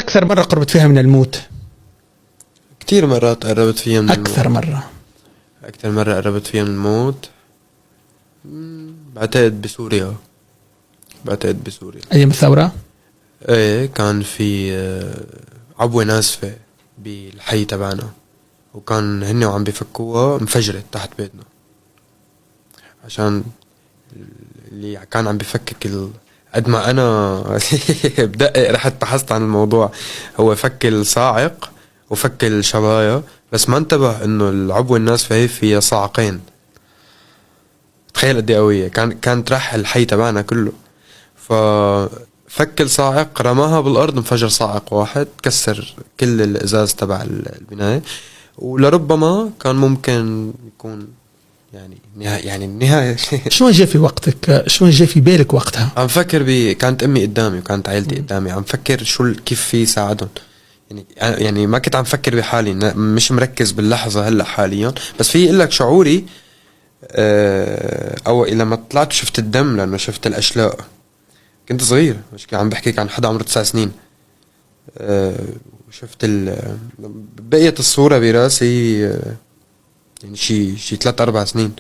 أكثر مرة قربت فيها من الموت؟ كتير مرات قربت فيها من الموت. أكثر مرة قربت فيها من الموت بعتقد بسوريا. أيام الثورة؟ ايه، كان في عبوة ناسفة بالحي تبعنا، وكان هن وعم بيفكوها انفجرت تحت بيتنا، عشان اللي كان عم بيفكك قد ما انا بدقق رحت بحثت عن الموضوع. هو فك الصاعق وفك الشظايا، بس ما انتبه انه العبوة الناسفة هي فيها صاعقين. تخيل قد ايه قوية كانت رح الحي تبعنا كله. ففك الصاعق، رماها بالارض، انفجر صاعق واحد كسر كل الازاز تبع البناية. ولربما كان ممكن يكون يعني النهاية. شو جاء في وقتك؟ شو جاء في بالك وقتها؟ عم فكر كانت امي قدامي وكانت عائلتي قدامي، عم فكر كيف في ساعدهم. يعني ما كنت عم فكر بحالي، مش مركز باللحظة هلا حاليا، بس في لك شعوري. او لما طلعت شفت الدم، لانه شفت الاشلاء. كنت صغير، مش عم بحكيك عن حدا عمره 9 سنين. وشفت بقيت الصورة براسي، يعني شي 3-4 سنين.